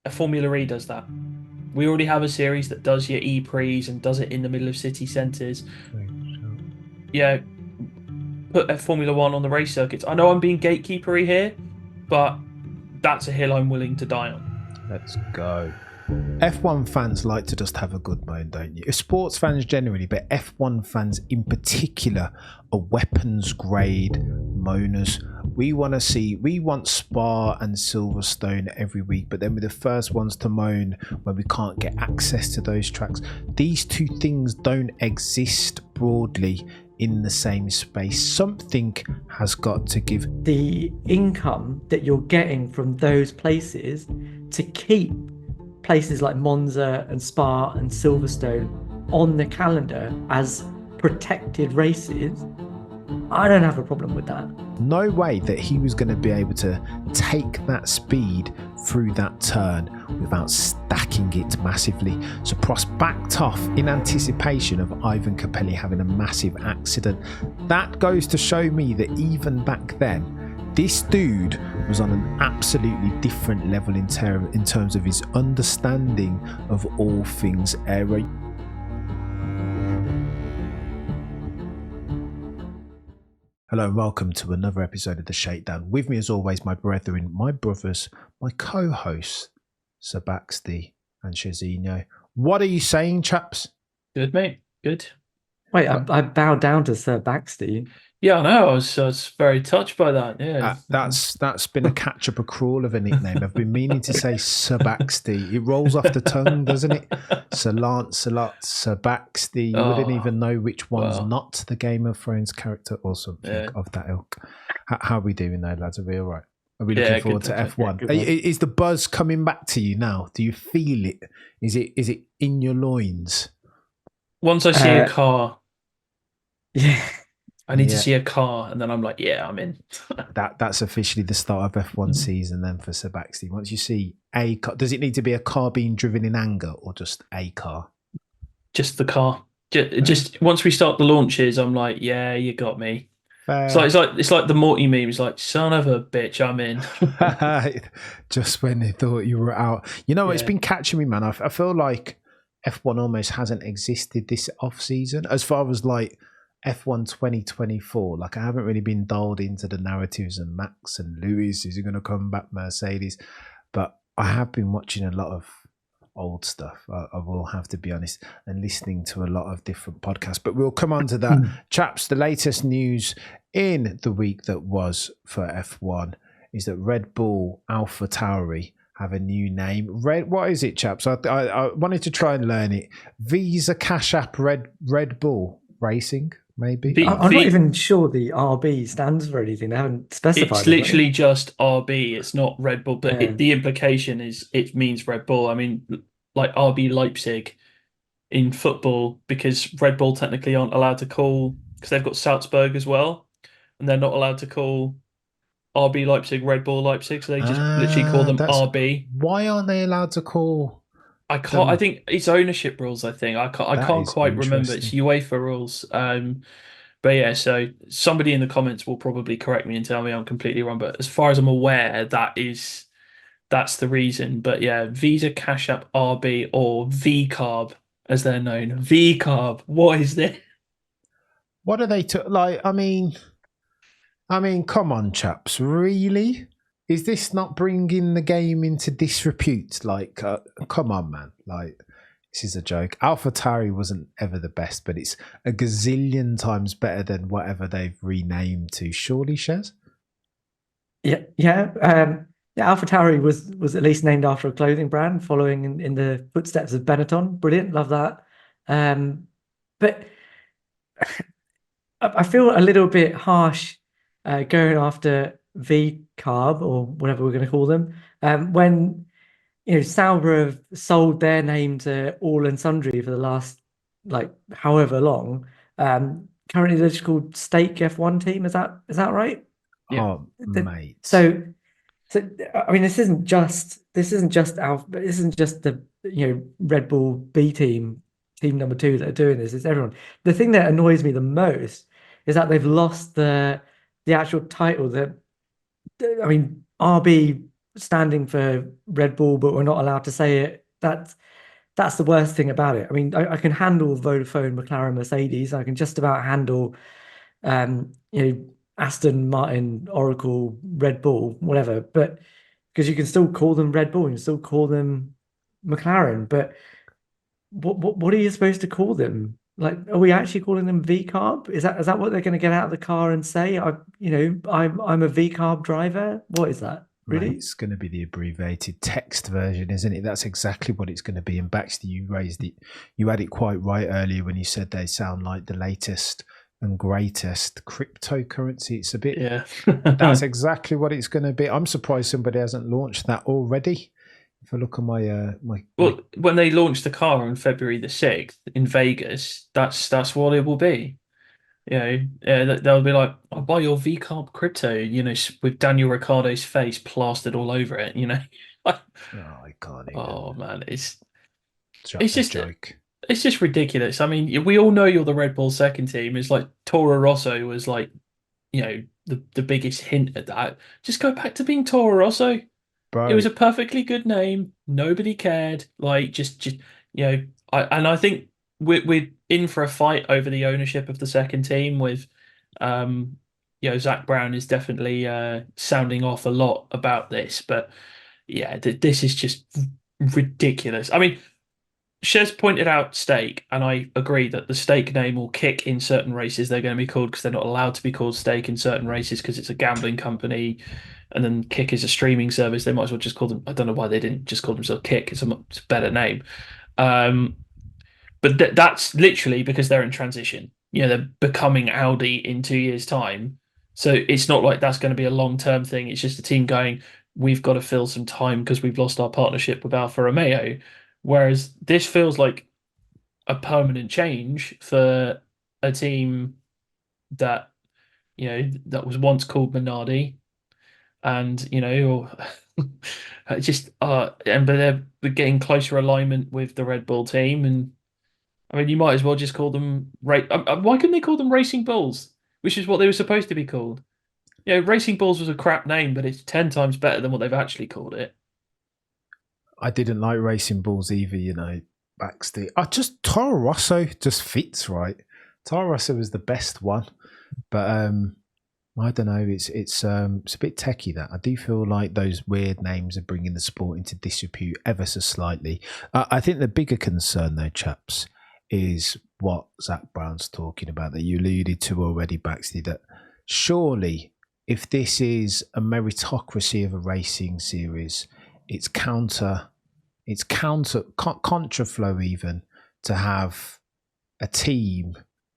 a Formula E does that. We already have a series that does your E-Prix and does it in the middle of city centres. Yeah, put a Formula One on the race circuits. I know I'm being gatekeepery here, but that's a hill I'm willing to die on. Let's go. F1 fans like to just have a good moan, don't you? Sports fans generally, but F1 fans in particular are weapons grade moaners. We want Spa and Silverstone every week, but then we're the first ones to moan when we can't get access to those tracks. These two things don't exist broadly in the same space. Something has got to give. The income that you're getting from those places to keep places like Monza and Spa and Silverstone on the calendar as protected races, I don't have a problem with that. No way that he was going to be able to take that speed through that turn without stacking it massively. So Prost backed off in anticipation of Ivan Capelli having a massive accident. That goes to show me that even back then, this dude was on an absolutely different level in terms of his understanding of all things aero. Hello and welcome to another episode of the Shakedown. With me as always, my brethren, my brothers, my co-hosts, Sir Baxty and Shezino. What are you saying, chaps? Good, mate. Good. Wait, I bowed down to Sir Baxty. Yeah, I know. I was very touched by that. Yeah, that's been a catch-up, a crawl of a nickname. I've been meaning to say Sir Baxty. It rolls off the tongue, doesn't it? Sir Lancelot, Sir Baxty. You wouldn't even know which one's not the Game of Thrones character or something of that ilk. How are we doing though, lads? Are we all right? Are we looking forward to F1? Is the buzz coming back to you now? Do you feel it? Is it in your loins? Once I see a car, yeah. I need to see a car, and then I'm like, yeah, I'm in. That's officially the start of F1 season then for Sir Baxty. Once you see a car, does it need to be a car being driven in anger or just a car? Just the car. Just once we start the launches, I'm like, yeah, you got me. It's like the Morty meme. It's like, son of a bitch, I'm in. Just when they thought you were out. You know, it's been catching me, man. I feel like F1 almost hasn't existed this off season as far as like F1 2024. Like I haven't really been dialed into the narratives and Max and Lewis is going to come back, Mercedes, but I have been watching a lot of old stuff. I will have to be honest, and listening to a lot of different podcasts, but we'll come on to that. Chaps, the latest news in the week that was for F1 is that Red Bull Alpha Tauri have a new name. What is it, chaps? I wanted to try and learn it. Visa Cash App Red Bull Racing. Maybe I'm not even sure the RB stands for anything. They haven't specified. It's literally just RB. It's not Red Bull, but the implication is it means Red Bull. I mean, like RB Leipzig in football, because Red Bull technically aren't allowed to call, because they've got Salzburg as well, and they're not allowed to call RB Leipzig Red Bull Leipzig, so they just literally call them RB. Why aren't they allowed to call? I can't. I think it's ownership rules. I think I can't quite remember. It's UEFA rules. But yeah. So somebody in the comments will probably correct me and tell me I'm completely wrong. But as far as I'm aware, that's the reason. But yeah, Visa Cash App RB or VCarb as they're known. VCarb. What is this? What are they like? I mean, come on, chaps. Really? Is this not bringing the game into disrepute? Like, come on, man. Like, this is a joke. AlphaTauri wasn't ever the best, but it's a gazillion times better than whatever they've renamed to. Surely, Shez? Yeah. AlphaTauri was at least named after a clothing brand, following in the footsteps of Benetton. Brilliant, love that. But I feel a little bit harsh going after V-Carb or whatever we're going to call them, when Sauber have sold their name to all and sundry for the last like however long. Currently they're just called Stake F1 Team. Is that right? Yeah. Oh, mate. So I mean, this isn't just Alpha, this isn't just the Red Bull B team number 2 that are doing this. It's everyone. The thing that annoys me the most is that they've lost the actual title. I mean, RB standing for Red Bull, but we're not allowed to say it. That's the worst thing about it. I mean, I can handle Vodafone, McLaren, Mercedes. I can just about handle, Aston Martin, Oracle, Red Bull, whatever. But because you can still call them Red Bull, and you still call them McLaren. But what are you supposed to call them? Like, are we actually calling them V carb? Is that what they're going to get out of the car and say? I'm a V carb driver. What is that? Mate, Really? it's going to be the abbreviated text version, isn't it? That's exactly what it's going to be. And Baxter, you raised it. You had it quite right earlier when you said they sound like the latest and greatest cryptocurrency. It's a bit. Yeah. That's exactly what it's going to be. I'm surprised somebody hasn't launched that already. If I look at Well, when they launched the car on February the 6th in Vegas, that's what it will be. They'll be like, I'll buy your V-Carb crypto, with Daniel Ricciardo's face plastered all over it, Like, I can't even. oh man, it's It's just joke. it's just ridiculous. I mean, we all know you're the Red Bull second team. It's like Toro Rosso was like, the biggest hint at that. Just go back to being Toro Rosso. It Bro, was a perfectly good name. Nobody cared. Like, I think we're in for a fight over the ownership of the second team. With, Zach Brown is definitely sounding off a lot about this. But yeah, this is just ridiculous. I mean, Shez pointed out Stake, and I agree that the Stake name will kick in certain races. They're going to be called because they're not allowed to be called Stake in certain races because it's a gambling company, and then Kick is a streaming service. They might as well just call them. I don't know why they didn't just call themselves Kick. It's a much better name. Um, but that's literally because they're in transition. They're becoming Audi in 2 years' time. So it's not like that's going to be a long-term thing. It's just a team going, we've got to fill some time because we've lost our partnership with Alfa Romeo. Whereas this feels like a permanent change for a team that, that was once called Minardi, and just and but they're getting closer alignment with the Red Bull team. And I mean, you might as well just call them why couldn't they call them Racing Bulls, which is what they were supposed to be called? Racing Bulls was a crap name, but it's 10 times better than what they've actually called it. I didn't like Racing Bulls either, Baxty. Toro Rosso just fits right. Toro Rosso was the best one, but I don't know. It's a bit techie that I do feel like those weird names are bringing the sport into disrepute ever so slightly. I think the bigger concern though, chaps, is what Zach Brown's talking about that you alluded to already, Baxty. That surely, if this is a meritocracy of a racing series, it's contraflow even to have a team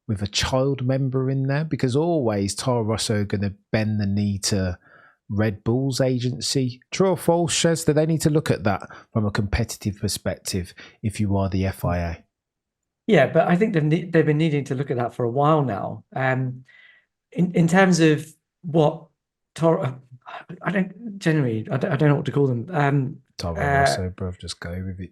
with a child member in there, because always Toro Rosso are going to bend the knee to Red Bull's agency. True or false, Shez? Do they need to look at that from a competitive perspective if you are the FIA? Yeah, but I think they've been needing to look at that for a while now. In terms of what Toro, I don't know what to call them. Toro Rosso, bro, just go with it.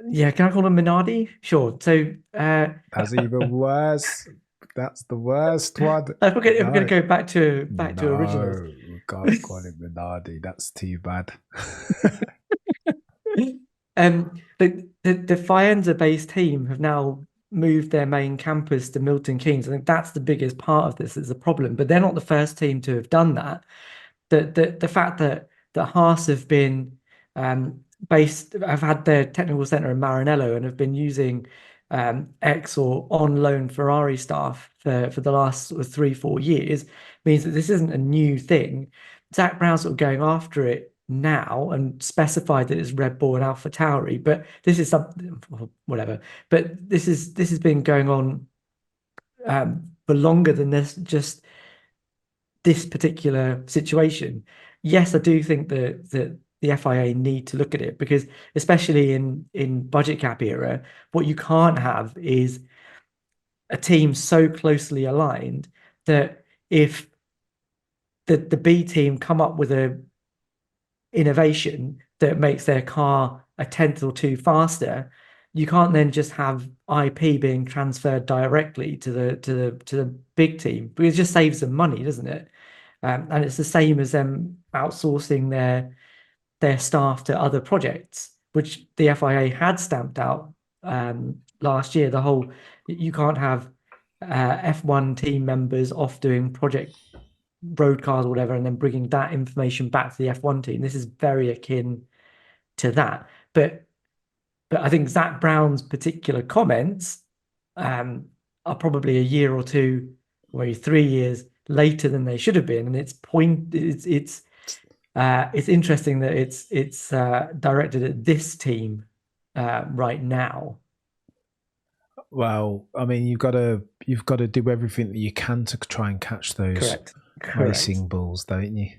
Yeah, can I call them Minardi? Sure. So that's even worse. That's the worst one. I'm going to go back to originals. We can't call it Minardi. That's too bad. The Faenza-based team have now moved their main campus to Milton Keynes. I think that's the biggest part of this is a problem. But they're not the first team to have done that. The fact that Haas have been have had their technical center in Maranello and have been using ex or on loan Ferrari staff for the last sort of 3-4 years means that this isn't a new thing. Zach Brown's sort of going after it now and specified that it's Red Bull and Alpha Tauri, but this is something, whatever. But this has been going on for longer than this particular situation. Yes, I do think that the FIA need to look at it, because especially in budget cap era, what you can't have is a team so closely aligned that if the B team come up with a innovation that makes their car a tenth or two faster, you can't then just have IP being transferred directly to the big team, because it just saves them money, doesn't it? And it's the same as them outsourcing their their staff to other projects, which the FIA had stamped out last year. The whole, you can't have F1 team members off doing project road cars or whatever, and then bringing that information back to the F1 team. This is very akin to that. But I think Zak Brown's particular comments are probably a year or two, or maybe 3 years later than they should have been, and it's interesting that it's directed at this team right now. Well, I mean, you've got to do everything that you can to try and catch those racing bulls, don't you?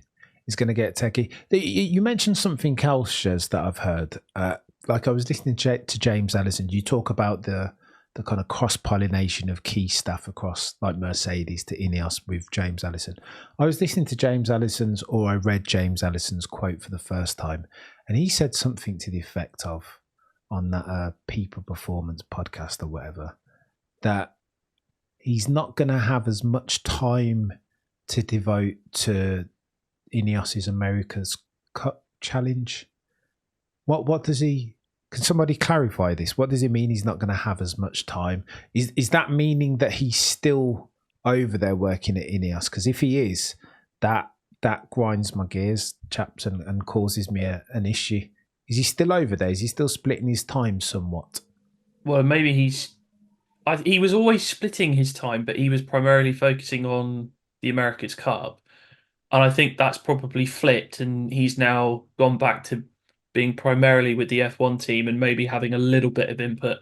It's going to get techie. You mentioned something else, Shez, that I've heard. Like I was listening to James Allison. You talk about the kind of cross-pollination of key staff across like Mercedes to Ineos with James Allison. I was listening to James Allison's, or I read James Allison's quote for the first time, and he said something to the effect of, on that People Performance podcast or whatever, that he's not going to have as much time to devote to Ineos's America's Cup Challenge. What does he... Can somebody clarify this? What does it mean he's not going to have as much time? Is that meaning that he's still over there working at Ineos? Because if he is, that grinds my gears, chaps, and causes me an issue. Is he still over there? Is he still splitting his time somewhat? Well, maybe he was always splitting his time, but he was primarily focusing on the America's Cup. And I think that's probably flipped, and he's now gone back to being primarily with the F1 team and maybe having a little bit of input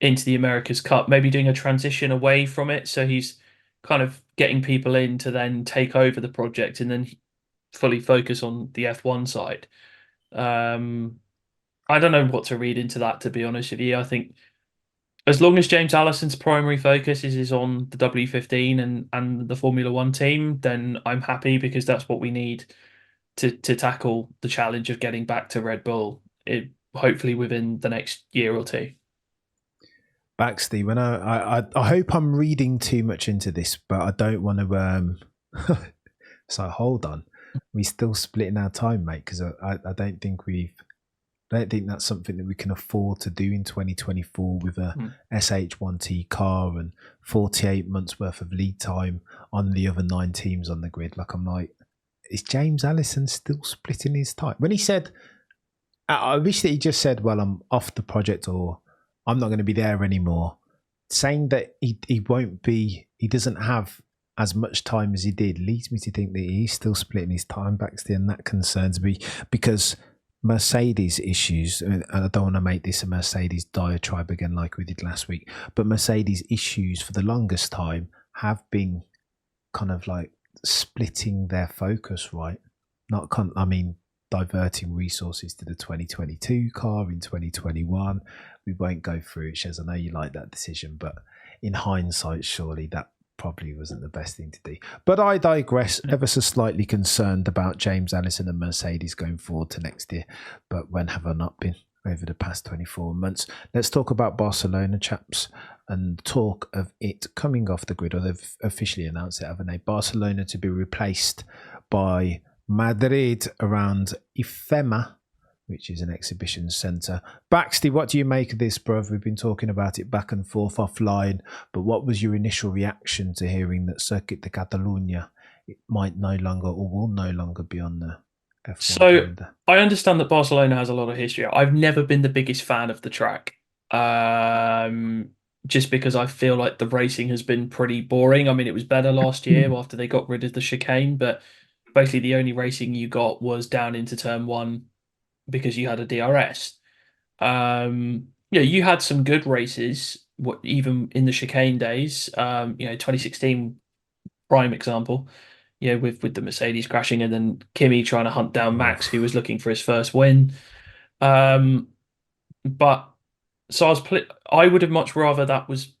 into the America's Cup, maybe doing a transition away from it. So he's kind of getting people in to then take over the project and then fully focus on the F1 side. I don't know what to read into that, to be honest with you. I think as long as James Allison's primary focus is on the W15 and the Formula One team, then I'm happy, because that's what we need to tackle the challenge of getting back to Red Bull, hopefully within the next year or two. Baxty, when I hope I'm reading too much into this, but I don't want to. So hold on, we're still splitting our time, mate, because I don't think that's something that we can afford to do in 2024 with a SH1T car and 48 months worth of lead time on the other 9 teams on the grid. Like, I'm like, is James Allison still splitting his time? When he said, I wish that he just said, well, I'm off the project, or I'm not going to be there anymore. Saying that he won't be, he doesn't have as much time as he did, leads me to think that he's still splitting his time, Baxter, and that concerns me, because Mercedes issues, and I don't want to make this a Mercedes diatribe again like we did last week, but Mercedes issues for the longest time have been kind of like splitting their focus, right? Diverting resources to the 2022 car in 2021. We won't go through it, Shez. I know you like that decision, but in hindsight, surely that probably wasn't the best thing to do. But I digress, ever so slightly concerned about James Allison and Mercedes going forward to next year. But when have I not been over the past 24 months? Let's talk about Barcelona, chaps, and talk of it coming off the grid, or they've officially announced it, haven't they? Barcelona to be replaced by Madrid around IFEMA, which is an exhibition centre. Baxty, what do you make of this, bruv? We've been talking about it back and forth offline, but what was your initial reaction to hearing that Circuit de Catalunya might no longer, or will no longer, be on the F1 calendar? I understand that Barcelona has a lot of history. I've never been the biggest fan of the track, just because I feel like the racing has been pretty boring. I mean, it was better last year after they got rid of the chicane, but basically the only racing you got was down into turn 1 because you had a DRS. You had some good races, even in the chicane days. 2016 prime example. With the Mercedes crashing and then Kimi trying to hunt down Max, who was looking for his first win. But so I would have much rather that was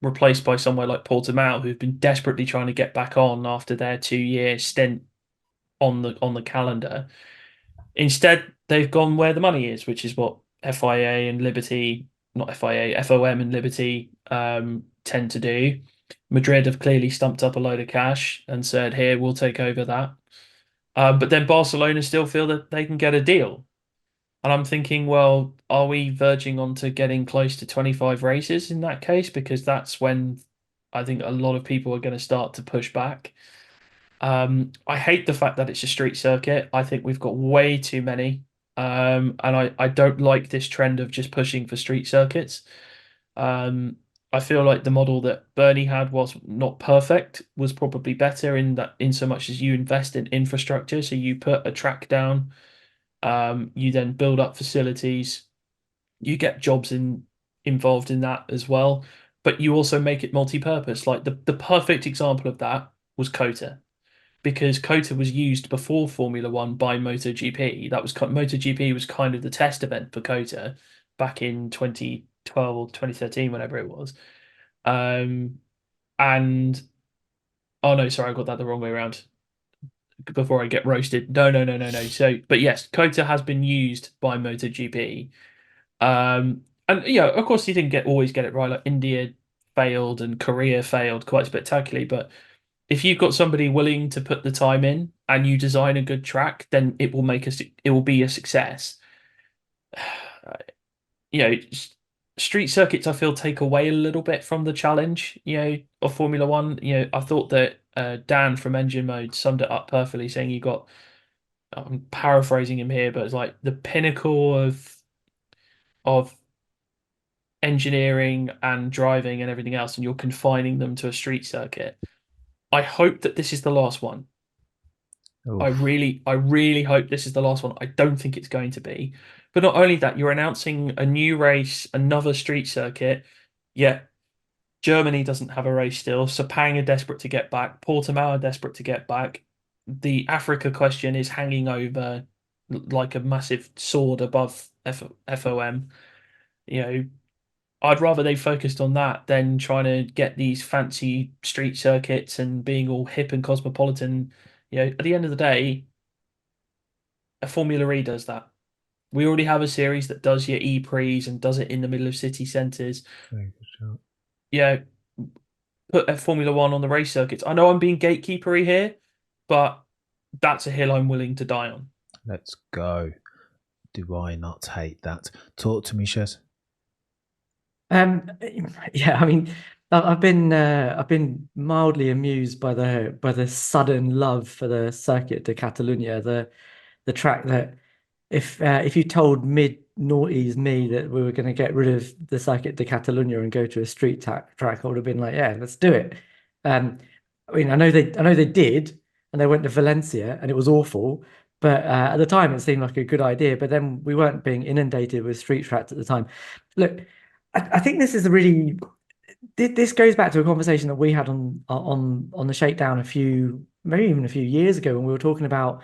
replaced by somewhere like Portimao, who've been desperately trying to get back on after their 2-year stint on the calendar. Instead, they've gone where the money is, which is what FIA and Liberty, not FIA, FOM and Liberty tend to do. Madrid have clearly stumped up a load of cash and said, here, we'll take over that. But then Barcelona still feel that they can get a deal. And I'm thinking, well, are we verging on to getting close to 25 races in that case? Because that's when I think a lot of people are going to start to push back. I hate the fact that it's a street circuit. I think we've got way too many. And I don't like this trend of just pushing for street circuits. Um, I feel like the model that Bernie had was not perfect, was probably better in that in so much as you invest in infrastructure. So you put a track down, you then build up facilities, you get jobs involved in that as well, but you also make it multi-purpose. Like the perfect example of that was COTA because COTA was used before Formula One by MotoGP. That was MotoGP was kind of the test event for COTA back in 2012 or 2013, whenever it was. Um, and oh no, sorry, I got that the wrong way around. Before I get roasted, no, no, no, no, no. So, but yes, COTA has been used by MotoGP. And yeah, of course, he didn't get always get it right. Like India failed and Korea failed quite spectacularly, but if you've got somebody willing to put the time in and you design a good track, then it will be a success. You know, street circuits I feel take away a little bit from the challenge, of Formula One. I thought that Dan from Engine Mode summed it up perfectly, saying you got I'm paraphrasing him here, but it's like the pinnacle of engineering and driving and everything else, and you're confining them to a street circuit. I hope that this is the last one. Oof. I really hope this is the last one. I don't think it's going to be. But not only that, you're announcing a new race, another street circuit. Yet Germany doesn't have a race still. Sepang are desperate to get back. Portimao are desperate to get back. The Africa question is hanging over like a massive sword above FOM. You know, I'd rather they focused on that than trying to get these fancy street circuits and being all hip and cosmopolitan. At the end of the day, a Formula E does that. We already have a series that does your E-Prees and does it in the middle of city centres. Very good shout. Yeah, put a Formula One on the race circuits. I know I'm being gatekeepery here, but that's a hill I'm willing to die on. Let's go. Do I not hate that? Talk to me, Shez. Yeah, I mean, I've been mildly amused by the sudden love for the Circuit de Catalunya, the track that if you told mid noughties me that we were going to get rid of the Circuit de Catalunya and go to a street track, I would have been like, yeah, let's do it. I mean, I know they did, and they went to Valencia, and it was awful. But at the time, it seemed like a good idea. But then we weren't being inundated with street tracks at the time. Look, I think this is a really this goes back to a conversation that we had on the Shakedown maybe even a few years ago when we were talking about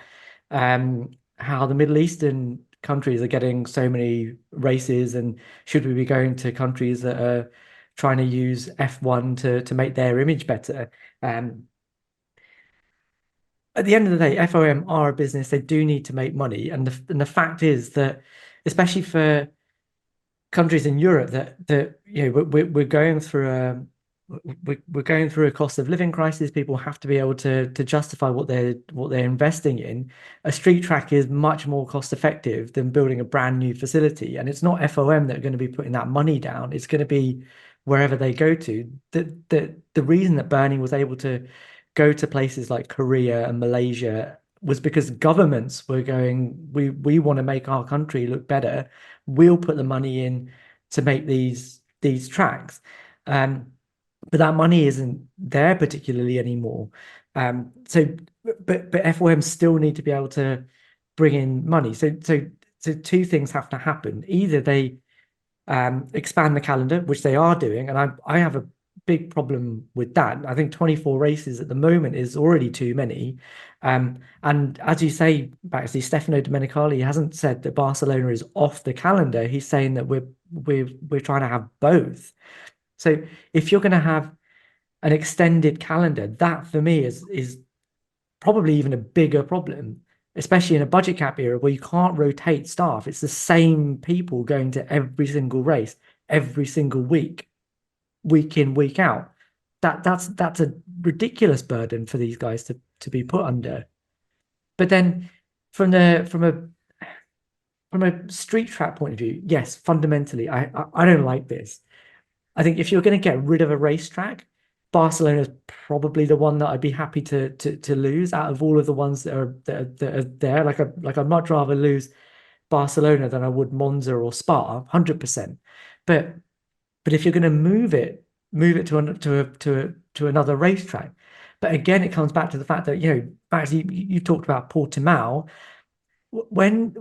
how the Middle Eastern countries are getting so many races, and should we be going to countries that are trying to use F1 to make their image better? At the end of the day, FOM are a business; they do need to make money, and the fact is that, especially for countries in Europe, that we're going through we're going through a cost of living crisis. People have to be able to justify what they're investing in. A street track is much more cost effective than building a brand new facility, and it's not FOM that are going to be putting that money down. It's going to be wherever they go to. The reason that Bernie was able to go to places like Korea and Malaysia was because governments were going, we want to make our country look better. We'll put the money in to make these tracks. But that money isn't there particularly anymore. But FOM still need to be able to bring in money. So two things have to happen. Either they expand the calendar, which they are doing, and I have a big problem with that. I think 24 races at the moment is already too many. And as you say, Baxty, Stefano Domenicali hasn't said that Barcelona is off the calendar. He's saying that we're trying to have both. So if you're going to have an extended calendar, that for me is probably even a bigger problem, especially in a budget cap era where you can't rotate staff. It's the same people going to every single race, every single week in, week out. That's a ridiculous burden for these guys to be put under. But then from a street track point of view, yes, fundamentally, I don't like this. I think if you're going to get rid of a racetrack, Barcelona is probably the one that I'd be happy to lose out of all of the ones that are there. I'd much rather lose Barcelona than I would Monza or Spa, 100%. But if you're going to move it to another racetrack. But again, it comes back to the fact that, Baxty, you talked about Portimao. When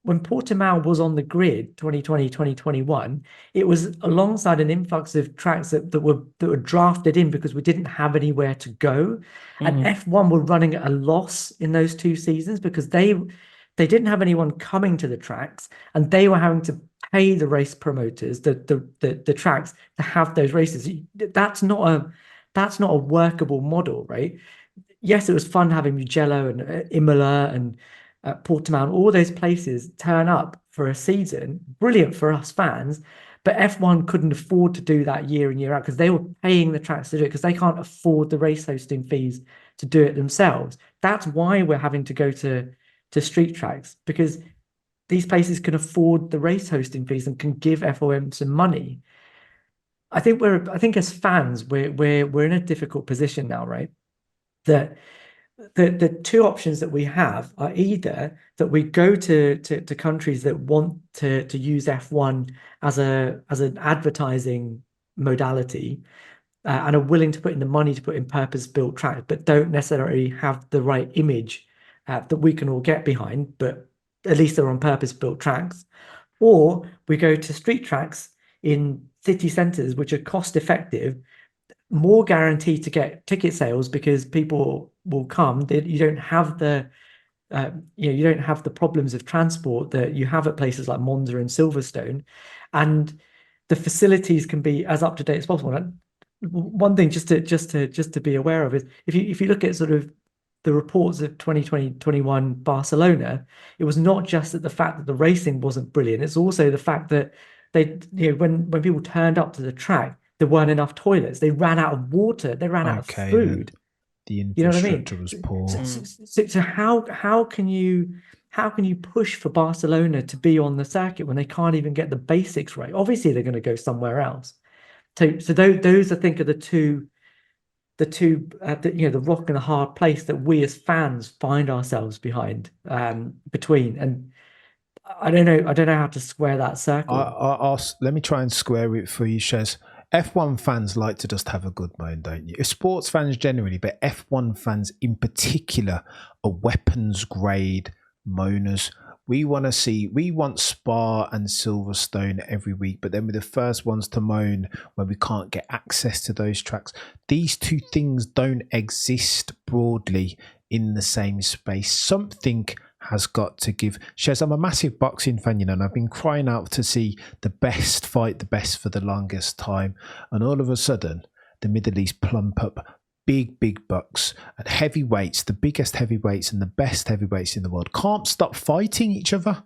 Portimao was on the grid 2020, 2021, it was alongside an influx of tracks that were drafted in because we didn't have anywhere to go. And F1 were running at a loss in those 2 seasons because they didn't have anyone coming to the tracks, and they were having to pay the race promoters, the tracks, to have those races. That's not a workable model, right? Yes, it was fun having Mugello and Imola and Portimao, all those places turn up for a season. Brilliant for us fans, but F1 couldn't afford to do that year in, year out because they were paying the tracks to do it because they can't afford the race hosting fees to do it themselves. That's why we're having to go to street tracks, because these places can afford the race hosting fees and can give FOM some money. I think as fans we're in a difficult position now, right? That the 2 options that we have are either that we go to countries that want to use F1 as an advertising modality, and are willing to put in the money to put in purpose-built tracks, but don't necessarily have the right image that we can all get behind, but at least they're on purpose-built tracks. Or we go to street tracks in city centres, which are cost-effective, more guaranteed to get ticket sales because people will come. You don't have the problems of transport that you have at places like Monza and Silverstone, and the facilities can be as up to date as possible. And one thing just to be aware of is if you look at sort of the reports of 2020-21 Barcelona, it was not just that the fact that the racing wasn't brilliant, it's also the fact that when people turned up to the track, there weren't enough toilets. They ran out of water. They ran out of food. The infrastructure was poor. So how can you push for Barcelona to be on the circuit when they can't even get the basics right? Obviously, they're going to go somewhere else. So those I think are the two the rock and the hard place that we as fans find ourselves between. And I don't know how to square that circle. Let me try and square it for you, Shez. F1 fans like to just have a good moan, don't you? Sports fans generally, but F1 fans in particular are weapons grade moaners. We want Spa and Silverstone every week, but then we're the first ones to moan when we can't get access to those tracks. These 2 things don't exist broadly in the same space. Something has got to give. Shez, I'm a massive boxing fan, and I've been crying out to see the best fight the best for the longest time. And all of a sudden, the Middle East plump up big bucks and heavyweights, the biggest heavyweights and the best heavyweights in the world can't stop fighting each other.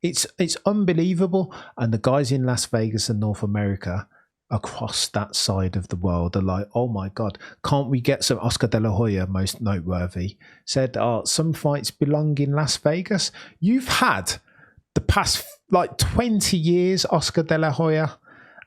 It's unbelievable. And the guys in Las Vegas and North America across that side of the world are like, oh my God, can't we get some? Oscar De La Hoya, most noteworthy, said, some fights belong in Las Vegas. You've had the past 20 years, Oscar De La Hoya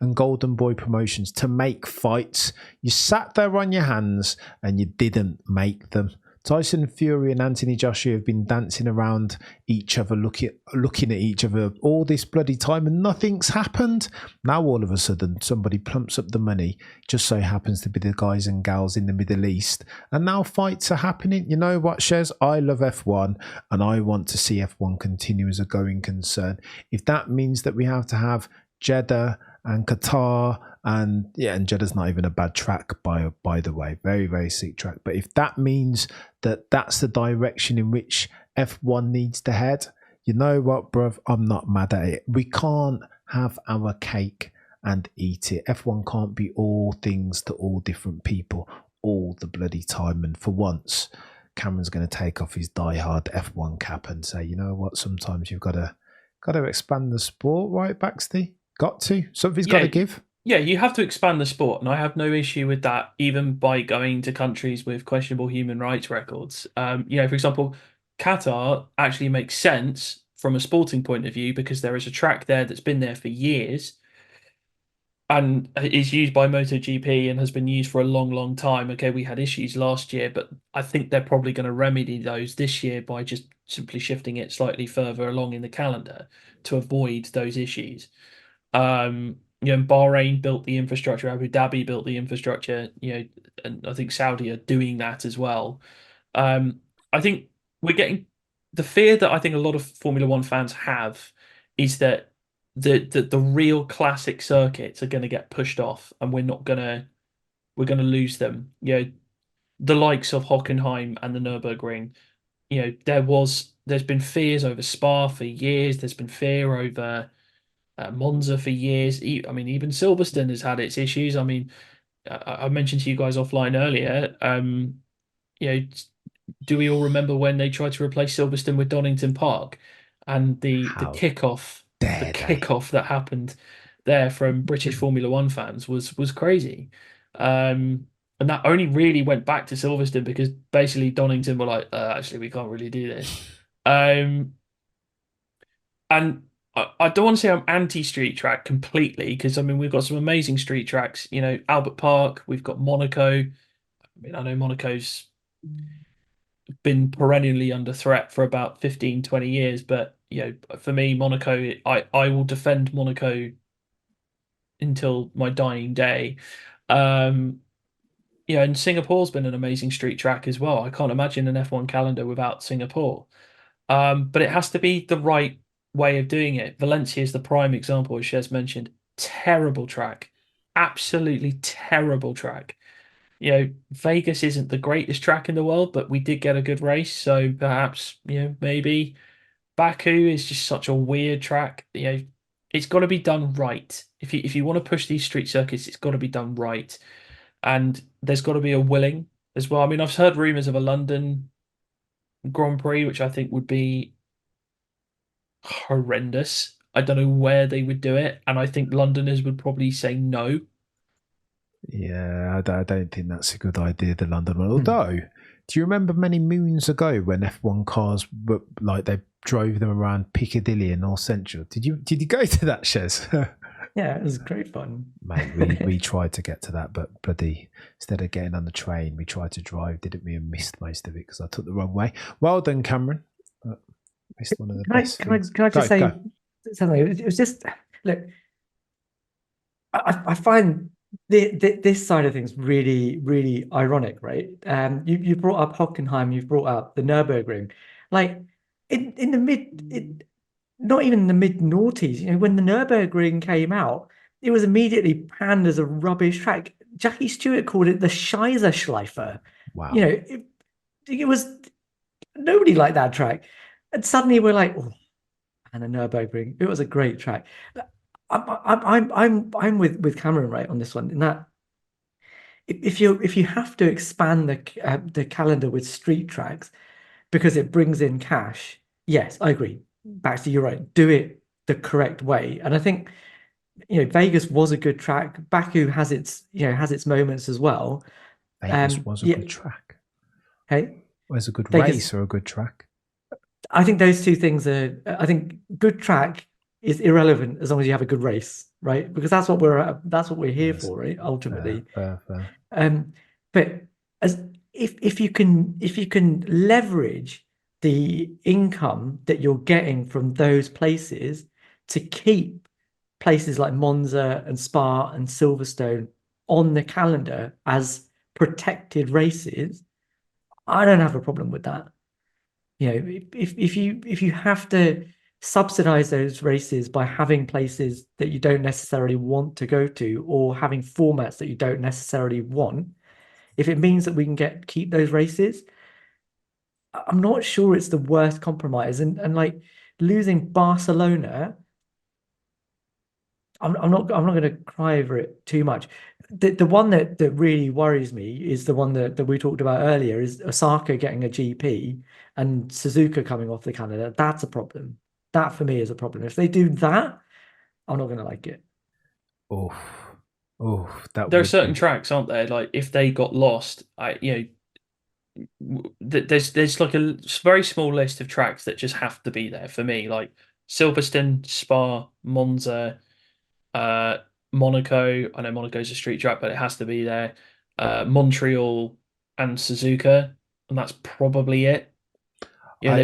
and Golden Boy Promotions, to make fights. You sat there on your hands and you didn't make them. Tyson Fury and Anthony Joshua have been dancing around each other, looking at each other all this bloody time, and nothing's happened. Now all of a sudden somebody plumps up the money, just so happens to be the guys and gals in the Middle East, and now fights are happening. You know what, Shez? I love F1 and I want to see F1 continue as a going concern. If that means that we have to have Jeddah and Qatar, and Jeddah's not even a bad track by the way, very, very sick track. But if that means that that's the direction in which F1 needs to head, you know what, bruv, I'm not mad at it. We can't have our cake and eat it. F1 can't be all things to all different people all the bloody time. And for once, Cameron's going to take off his diehard F1 cap and say, you know what, sometimes you've got to expand the sport, right, Baxty? Got to. Something's got to give. Yeah, you have to expand the sport, and I have no issue with that, even by going to countries with questionable human rights records. For example, Qatar actually makes sense from a sporting point of view because there is a track there that's been there for years and is used by MotoGP and has been used for a long, long time. Okay, we had issues last year, but I think they're probably going to remedy those this year by just simply shifting it slightly further along in the calendar to avoid those issues. Bahrain built the infrastructure, Abu Dhabi built the infrastructure, and I think Saudi are doing that as well. I think we're getting the fear that I think a lot of Formula One fans have is that the real classic circuits are going to get pushed off, and we're gonna lose them. The likes of Hockenheim and the Nürburgring. There's been fears over Spa for years. There's been fear over Monza for years. I mean, even Silverstone has had its issues. I mean, I mentioned to you guys offline earlier. You know, do we all remember when they tried to replace Silverstone with Donington Park, and the How kickoff, the dare they? kickoff that happened there from British Formula One fans was crazy. And that only really went back to Silverstone because basically Donington were like, actually, we can't really do this. Um, and I don't want to say I'm anti street track completely because I mean we've got some amazing street tracks. Albert Park, we've got Monaco. I mean, I know Monaco's been perennially under threat for about 15, 20 years, but for me, Monaco, I will defend Monaco until my dying day. Um, and Singapore's been an amazing street track as well. I can't imagine an F1 calendar without Singapore. But it has to be the right way of doing it. Valencia is the prime example, as Shez mentioned. Terrible track, absolutely terrible track. Vegas isn't the greatest track in the world, but we did get a good race, so perhaps, maybe Baku is just such a weird track. It's got to be done right. If you want to push these street circuits, it's got to be done right, and there's got to be a willing as well. I mean, I've heard rumors of a London Grand Prix, which I think would be horrendous. I don't know where they would do it, and I think Londoners would probably say no. Yeah, I don't think that's a good idea, the London one. Hmm. Although, do you remember many moons ago when F1 cars were like they drove them around Piccadilly and North Central? Did you go to that, Shez? Yeah, it was great fun. Mate, we tried to get to that, but bloody instead of getting on the train, we tried to drive, didn't we, and missed most of it because I took the wrong way. Well done, Cameron. Missed one of the best things. Can I just say Go. something? It was just look. I find this side of things really, really ironic, right? You brought up Hockenheim, you've brought up the Nürburgring, like in the not even in the mid noughties. When the Nürburgring came out, it was immediately panned as a rubbish track. Jackie Stewart called it the Scheiße. Wow. It was nobody liked that track, and suddenly we're like, oh, and the Nürburgring, it was a great track. I'm with Cameron right on this one. In that, if you have to expand the calendar with street tracks because it brings in cash, yes, I agree. Baxter, you're right. Do it the correct way, and I think Vegas was a good track. Baku has its moments as well. Vegas was a good track. Hey, was a good Vegas, race or a good track? I think those two things are. I think good track is irrelevant as long as you have a good race, right? Because that's what we're here for, right? Ultimately. Fair. But as if you can leverage the income that you're getting from those places to keep places like Monza and Spa and Silverstone on the calendar as protected races, I don't have a problem with that. If you have to subsidize those races by having places that you don't necessarily want to go to or having formats that you don't necessarily want, if it means that we can keep those races, I'm not sure it's the worst compromise. And like losing Barcelona, I'm not going to cry over it too much. The one that really worries me is the one that we talked about earlier, is Osaka getting a GP and Suzuka coming off the calendar. That's a problem. That for me is a problem. If they do that, I'm not going to like it. Oh, Oh, that There are would certain be. tracks, aren't there? Like if they got lost, there's like a very small list of tracks that just have to be there for me, like Silverstone, Spa, Monza, uh, Monaco. I know Monaco's a street track, but it has to be there. Montreal and Suzuka, and that's probably it. Yeah, I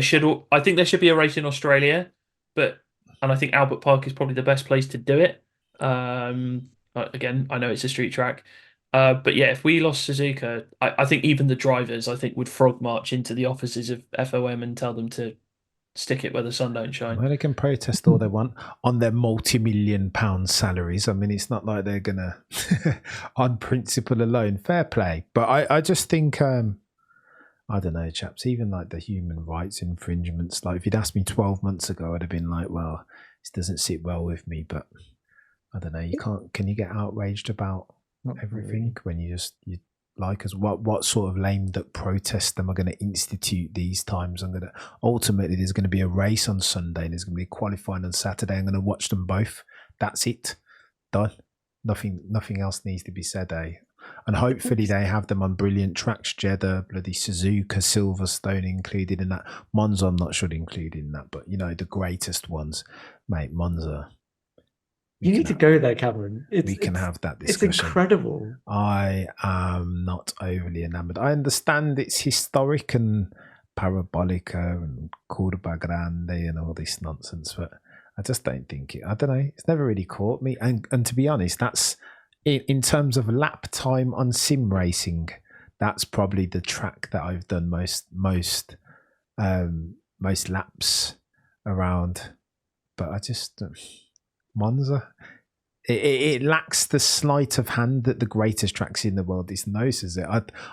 I think there should be a race in Australia, but and I think Albert Park is probably the best place to do it. Again, I know it's a street track, but yeah, if we lost Suzuka, I think even the drivers, I think, would frog march into the offices of FOM and tell them to stick it where the sun don't shine. Well, they can protest all they want on their multi-million-pound salaries. I mean, it's not like they're gonna, on principle alone, fair play. But I just think, I don't know, chaps. Even like the human rights infringements. Like, if you'd asked me 12 months ago, I'd have been like, well, this doesn't sit well with me. But I don't know. You can't. Can you get outraged about everything when you like us? What sort of lame duck protest am I going to institute these times? Ultimately there's going to be a race on Sunday and there's going to be qualifying on Saturday. I'm going to watch them both. That's it. Done. Nothing else needs to be said, eh? And hopefully they have them on brilliant tracks. Jeddah, bloody Suzuka, Silverstone included in that. Monza I'm not sure included in that, but the greatest ones, mate. Monza. You need to go there, Cameron. We can have that discussion. It's incredible. I am not overly enamoured. I understand it's historic and Parabolica and Curva Grande and all this nonsense, but I just don't think it. I don't know. It's never really caught me. And to be honest, that's in terms of lap time on sim racing. That's probably the track that I've done most laps around. But I just. Monza, it lacks the sleight of hand that the greatest tracks in the world disnoses it.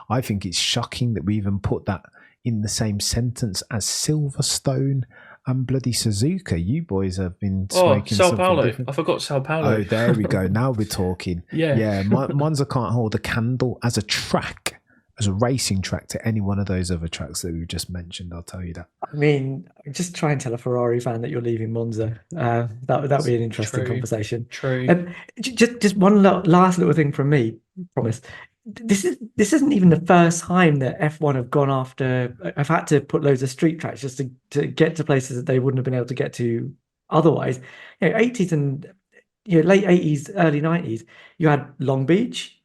I think it's shocking that we even put that in the same sentence as Silverstone and bloody Suzuka. You boys have been smoking Sao something Paulo. different. I forgot Sao Paulo. Oh, there we go. Now we're talking. Yeah. Monza can't hold a candle as a track, as a racing track, to any one of those other tracks that we've just mentioned. I'll tell you that. I mean, just try and tell a Ferrari fan that you're leaving Monza. That would be an interesting conversation. True. And just one last little thing from me. Promise. This isn't even the first time that F1 have gone after. I've had to put loads of street tracks just to get to places that they wouldn't have been able to get to otherwise. 80s and late 80s, early 90s. You had Long Beach,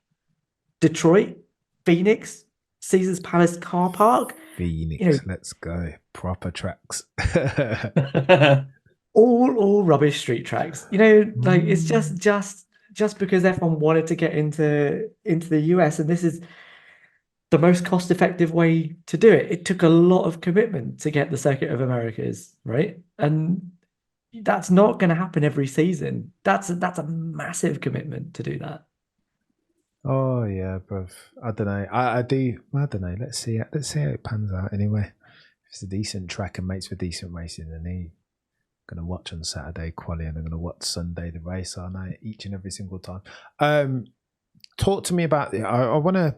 Detroit, Phoenix, Caesar's Palace car park. Phoenix, let's go. Proper tracks. all rubbish street tracks. Like it's just because F1 wanted to get into the US, and this is the most cost-effective way to do it. It took a lot of commitment to get the Circuit of Americas, right? And that's not going to happen every season. That's a massive commitment to do that. Oh yeah, bruv. I don't know. I don't know. Let's see how it pans out. Anyway, if it's a decent track and makes for decent racing, then I'm gonna watch on Saturday quali and I'm gonna watch Sunday the race, aren't I? Each and every single time. Talk to me about it. I want to.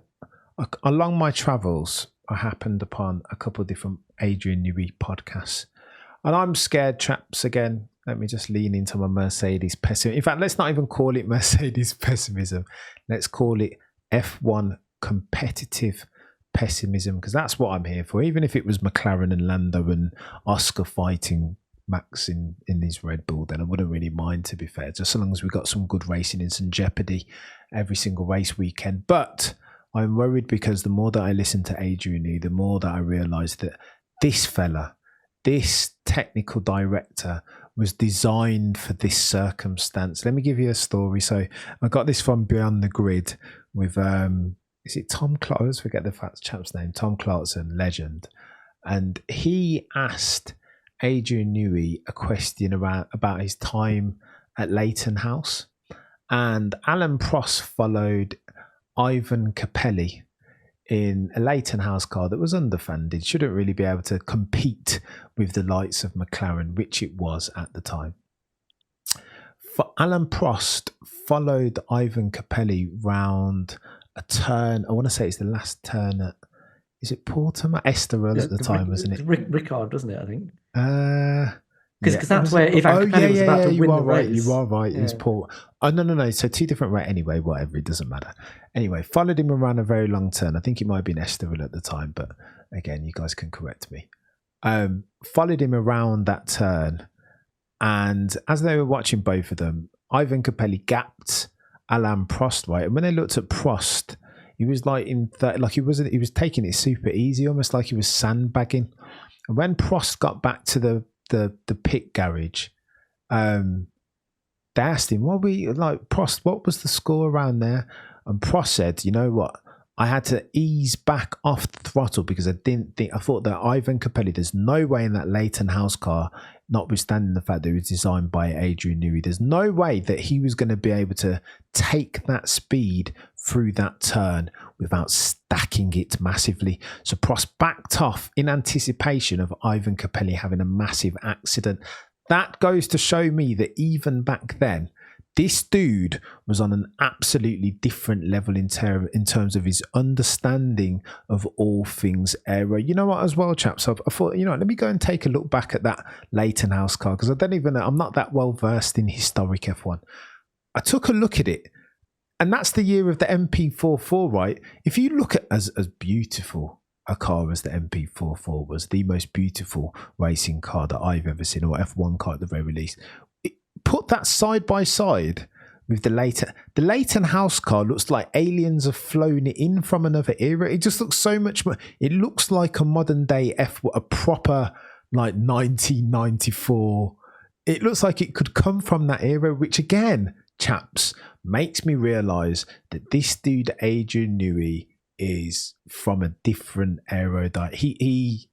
Along my travels, I happened upon a couple of different Adrian Newey podcasts, and I'm scared, chaps. Again, let me just lean into my Mercedes pessimism. In fact, let's not even call it Mercedes pessimism. Let's call it F1 competitive pessimism, because that's what I'm here for. Even if it was McLaren and Lando and Oscar fighting Max in his Red Bull, then I wouldn't really mind, to be fair, just so long as we got some good racing and some jeopardy every single race weekend. But I'm worried because the more that I listen to Adrian, the more that I realise that this fella, this technical director, was designed for this circumstance. Let me give you a story. So I got this from Beyond the Grid with, is it Tom Clark? I always forget the chap's name. Tom Clarkson, legend. And he asked Adrian Newey a question about his time at Leighton House. And Alan Prost followed Ivan Capelli in a Leighton House car that was underfunded, shouldn't really be able to compete with the likes of McLaren, which it was at the time. For Alan Prost followed Ivan Capelli round a turn. I want to say it's the last turn at, is it Portimao? Estoril at the time, wasn't it? Ricard, wasn't it? I think. because that's where Ivan Capelli was about to win the race. You are right. It was Paul. Oh, no. So two different right anyway. Whatever, it doesn't matter. Anyway, followed him around a very long turn. I think it might have been Estoril at the time, but again, you guys can correct me. Followed him around that turn, and as they were watching both of them, Ivan Capelli gapped Alain Prost, right? And when they looked at Prost, he was like he was taking it super easy, almost like he was sandbagging. And when Prost got back to the pit garage, they asked him, Prost, what was the score around there? And Prost said, you know what? I had to ease back off the throttle because I thought that Ivan Capelli, there's no way in that Leighton House car, notwithstanding the fact that it was designed by Adrian Newey, there's no way that he was going to be able to take that speed through that turn without stacking it massively. So Prost backed off in anticipation of Ivan Capelli having a massive accident. That goes to show me that even back then, this dude was on an absolutely different level in terms of his understanding of all things aero. You know what, as well, chaps? I thought, let me go and take a look back at that Leighton House car because I'm not that well versed in historic F1. I took a look at it, and that's the year of the MP44, right? If you look at as beautiful a car as the MP44 was, the most beautiful racing car that I've ever seen, or F1 car at the very least. Put that side by side with the Leighton House car. Looks like aliens have flown it in from another era. It just looks so much more. It looks like a modern day a proper like 1994. It looks like it could come from that era, which again, chaps, makes me realise that this dude Adrian Newey is from a different era. He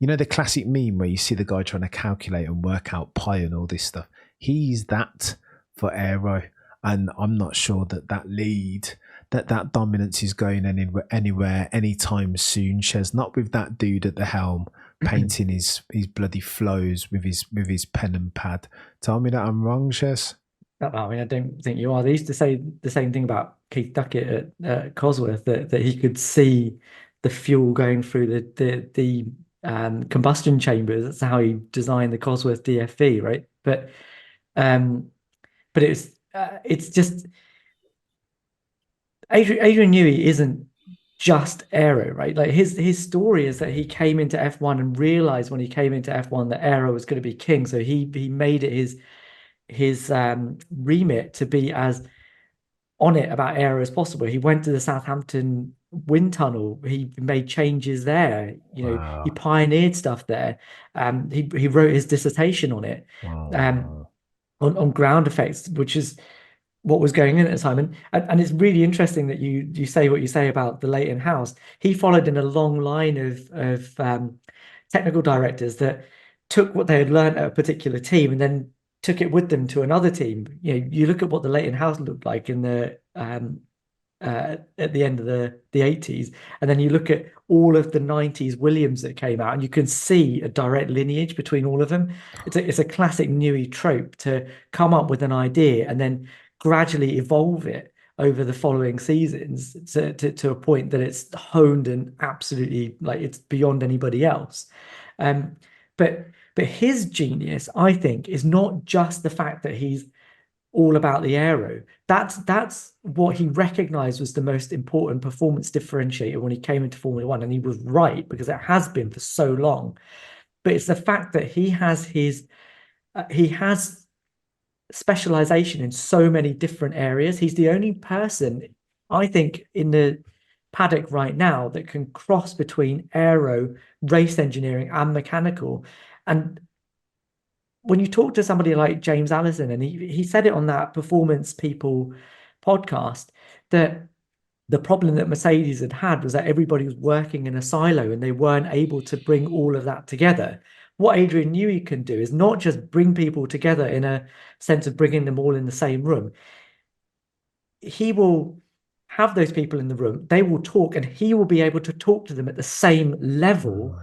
the classic meme where you see the guy trying to calculate and work out pi and all this stuff. He's that for aero, and I'm not sure that lead, that dominance is going anywhere anytime soon. Shez, not with that dude at the helm painting his bloody flows with his pen and pad. Tell me that I'm wrong, Shez. I mean, I don't think you are. They used to say the same thing about Keith Duckett at Cosworth, that he could see the fuel going through the combustion chambers. That's how he designed the Cosworth DFV, right? But it's just Adrian Newey isn't just aero, right? Like his story is that he came into F1 and realized when he came into F1 that aero was going to be king. So he made it his remit to be as on it about aero as possible. He went to the Southampton wind tunnel. He made changes there. Wow. He pioneered stuff there. He wrote his dissertation on it. Wow. On ground effects, which is what was going on at the time. And it's really interesting that you say what you say about the Leighton House. He followed in a long line of technical directors that took what they had learned at a particular team and then took it with them to another team. You look at what the Leighton House looked like in the at the end of the 80s, and then you look at all of the 90s Williams that came out, and you can see a direct lineage between all of them. It's a classic Newey trope to come up with an idea and then gradually evolve it over the following seasons to a point that it's honed and absolutely like it's beyond anybody else. But his genius, I think, is not just the fact that he's all about the aero. That's what he recognized was the most important performance differentiator when he came into Formula One, and he was right because it has been for so long. But it's the fact that he has specialization in so many different areas. He's the only person, I think, in the paddock right now that can cross between aero, race engineering, and mechanical. And when you talk to somebody like James Allison, and he said it on that Performance People podcast, that the problem that Mercedes had was that everybody was working in a silo and they weren't able to bring all of that together. What Adrian Newey can do is not just bring people together in a sense of bringing them all in the same room. He will have those people in the room, they will talk, and he will be able to talk to them at the same level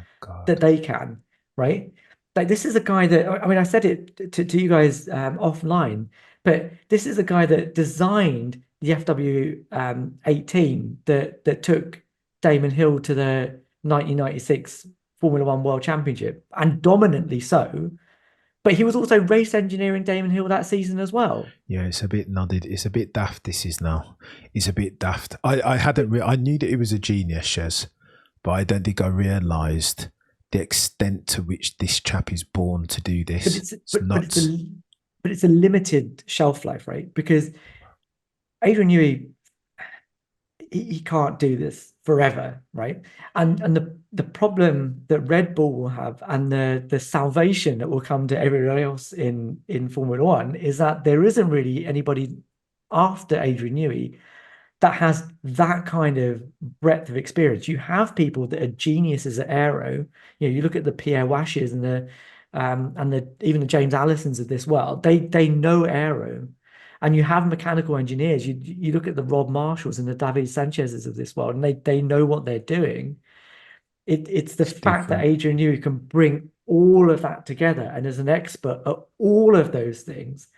that they can, right? Like, this is a guy that, I mean, I said it to you guys offline, but this is a guy that designed the FW18 that took Damon Hill to the 1996 Formula One World Championship, and dominantly so. But he was also race engineering Damon Hill that season as well. Yeah, it's a bit nodded. It's a bit daft. This is now. It's a bit daft. I hadn't. I knew that he was a genius, Shez, but I don't think I realised the extent to which this chap is born to do this. But it's a limited shelf life, right? Because Adrian Newey, he can't do this forever, right? And the problem that Red Bull will have, and the salvation that will come to everyone else in Formula One, is that there isn't really anybody after Adrian Newey that has that kind of breadth of experience. You have people that are geniuses at aero. You know, you look at the Pierre Washes and the even the James Allisons of this world. They know aero, and you have mechanical engineers. You look at the Rob Marshalls and the David Sanchez's of this world, and they know what they're doing. It's the fact that Adrian Newey can bring all of that together, and as an expert at all of those things.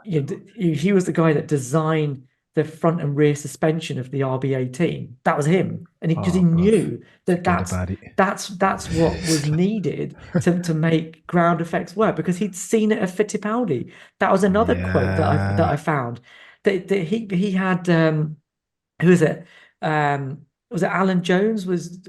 He was the guy that designed the front and rear suspension of the RB18. That was him, and because he knew that's what was needed to make ground effects work, because he'd seen it at Fittipaldi. That was another quote that I found that he had. Who is it? Was it Alan Jones?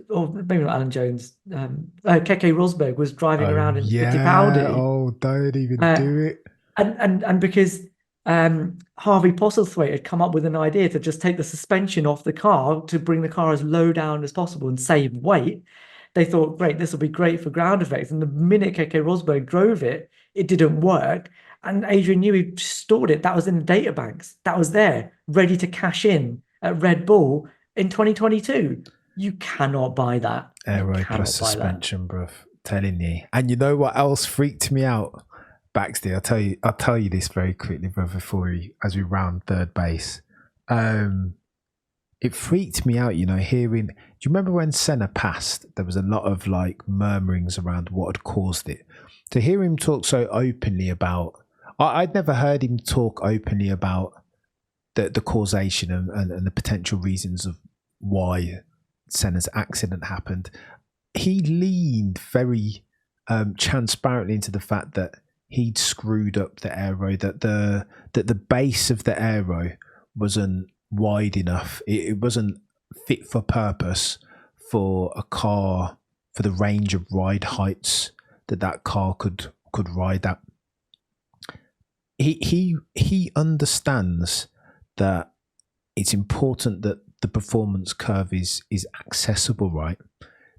Or maybe not Alan Jones? Keke Rosberg was driving around in Fittipaldi. Oh, don't even do it. And because Harvey Postlethwaite had come up with an idea to just take the suspension off the car to bring the car as low down as possible and save weight. They thought, great, this will be great for ground effects. And the minute Keke Rosberg drove it, it didn't work. And Adrian Newey stored it. That was in the data banks. That was there, ready to cash in at Red Bull in 2022. You cannot buy that. Aero plus suspension, bruv. Telling you. And you know what else freaked me out? Baxty, I'll tell you this very quickly, brother, as we round third base. It freaked me out, hearing. Do you remember when Senna passed? There was a lot of murmurings around what had caused it. To hear him talk so openly about, I'd never heard him talk openly about the causation and the potential reasons of why Senna's accident happened. He leaned very transparently into the fact that he'd screwed up the aero, that the base of the aero wasn't wide enough. It wasn't fit for purpose for a car, for the range of ride heights that car could ride at. He understands that it's important that the performance curve is accessible, right?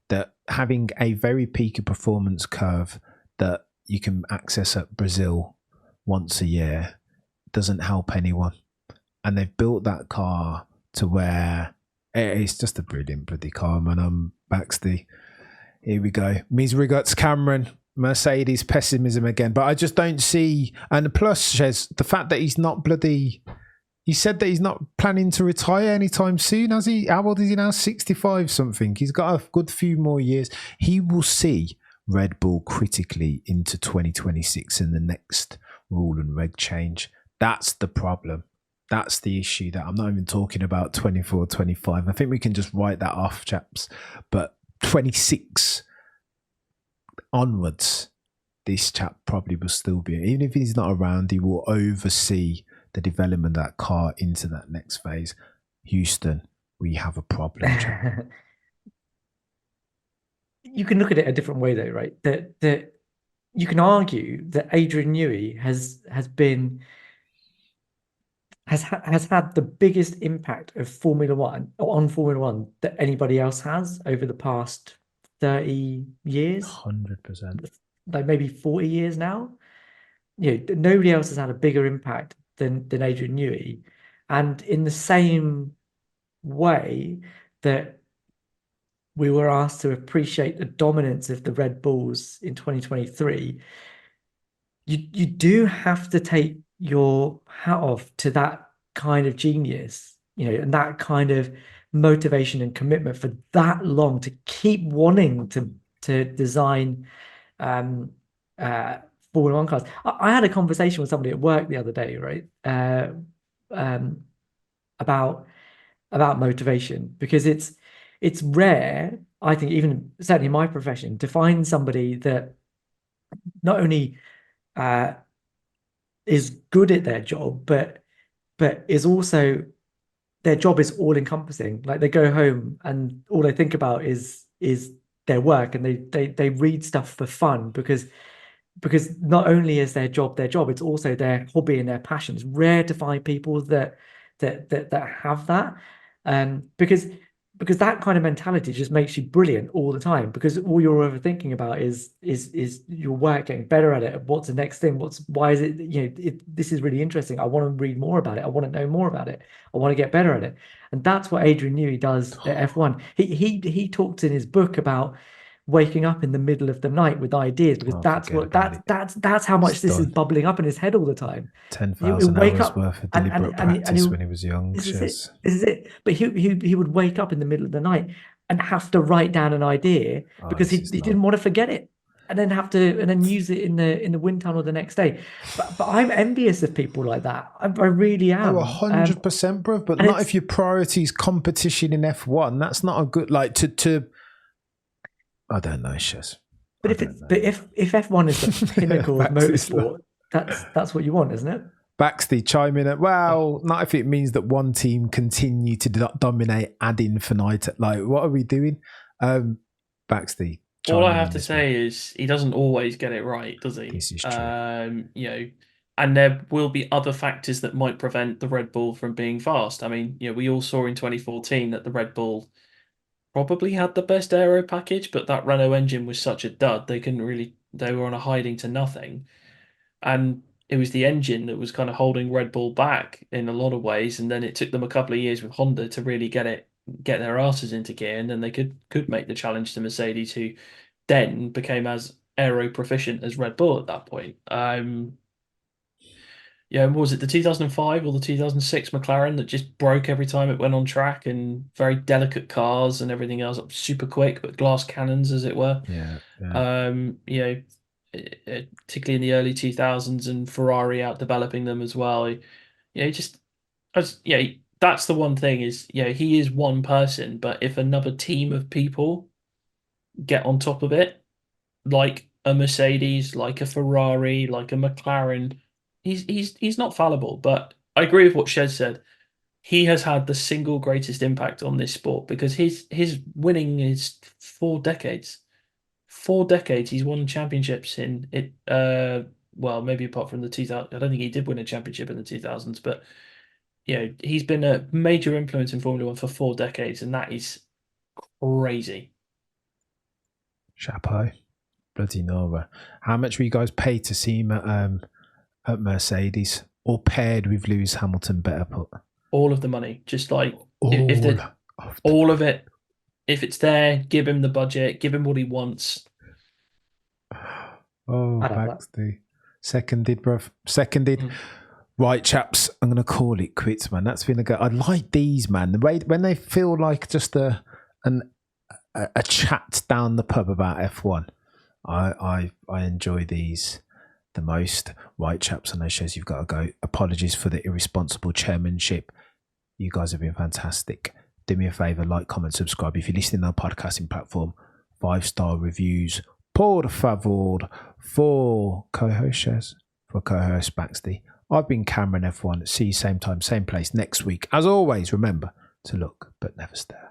That having a very peaky performance curve that you can access at Brazil once a year doesn't help anyone. And they've built that car to where it's just a brilliant bloody car, man. Baxty. Here we go. Misery Guts Cameron. Mercedes pessimism again. But I just don't see. And plus, Shez, the fact that he's not bloody. He said that he's not planning to retire anytime soon, has he? How old is he now? 65 something. He's got a good few more years. He will see Red Bull critically into 2026 and the next rule and reg change. That's the problem. That's the issue. That I'm not even talking about 24, 25. I think we can just write that off, chaps. But 26 onwards, this chap probably will still be, even if he's not around, he will oversee the development of that car into that next phase. Houston, we have a problem. You can look at it a different way, though, right? That you can argue that Adrian Newey has had the biggest impact of Formula One that anybody else has over the past 30 years. 100%. Like maybe 40 years now. Nobody else has had a bigger impact than Adrian Newey. And in the same way that we were asked to appreciate the dominance of the Red Bulls in 2023, you do have to take your hat off to that kind of genius, and that kind of motivation and commitment for that long to keep wanting to design Formula One cars. I had a conversation with somebody at work the other day, right? About motivation, because it's rare, I think, even certainly in my profession, to find somebody that not only is good at their job, but is also their job is all encompassing. Like they go home and all they think about is their work, and they read stuff for fun because not only is their job, it's also their hobby and their passion. It's rare to find people that have that, because that kind of mentality just makes you brilliant all the time. Because all you're ever thinking about is your work, getting better at it. What's the next thing? Why is it? This is really interesting. I want to read more about it. I want to know more about it. I want to get better at it. And that's what Adrian Newey does at F1. He talks in his book about waking up in the middle of the night with ideas, because that's how much this is bubbling up in his head all the time. 10,000 hours worth of deliberate practice when he was young. This is it. But he would wake up in the middle of the night and have to write down an idea because he didn't want to forget it, and then use it in the wind tunnel the next day. But I'm envious of people like that. I really am. 100%, bro. But not if your priority is competition in F1. That's not a good to. I don't know, Shez. But if F1 is the pinnacle of motorsport, that's what you want, isn't it? Baxty chime in. Well, not if it means that one team continue to dominate ad infinitum. Like, what are we doing? Baxty. All I have to say is he doesn't always get it right, does he? This is true. And there will be other factors that might prevent the Red Bull from being fast. I mean, we all saw in 2014 that the Red Bull probably had the best aero package, but that Renault engine was such a dud. They were on a hiding to nothing. And it was the engine that was kind of holding Red Bull back in a lot of ways. And then it took them a couple of years with Honda to really get their asses into gear. And then they could make the challenge to Mercedes, who then became as aero proficient as Red Bull at that point. Was it the 2005 or the 2006 McLaren that just broke every time it went on track, and very delicate cars and everything else, super quick, but glass cannons, as it were. Yeah. Particularly in the early 2000s, and Ferrari out developing them as well. That's the one thing is, he is one person, but if another team of people get on top of it, like a Mercedes, like a Ferrari, like a McLaren, he's not fallible. But I agree with what Shez said. He has had the single greatest impact on this sport, because his winning is 4 decades. 4 decades he's won championships in it. Well, maybe apart from the 2000, I don't think he did win a championship in the 2000s, but he's been a major influence in Formula One for 4 decades, and that is crazy. Chapeau, bloody Nora. How much were you guys paid to see him at Mercedes, or paired with Lewis Hamilton? Better put, all of the money, just like all of it. If it's there, give him the budget, give him what he wants. Oh, Baxty. Seconded, bruv. Seconded. Right, chaps, I'm going to call it quits, man. That's been a go. I like these, man. The way when they feel like just a chat down the pub about F1. I enjoy these the most. Right, chaps, I know, Shez, you've got to go. Apologies for the irresponsible chairmanship. You guys have been fantastic. Do me a favour, like, comment, subscribe. If you're listening on a podcasting platform, 5-star reviews. Por favor, for co-host Shez, for co-host Baxty. I've been Cameron F1. See you same time, same place next week. As always, remember to look but never stare.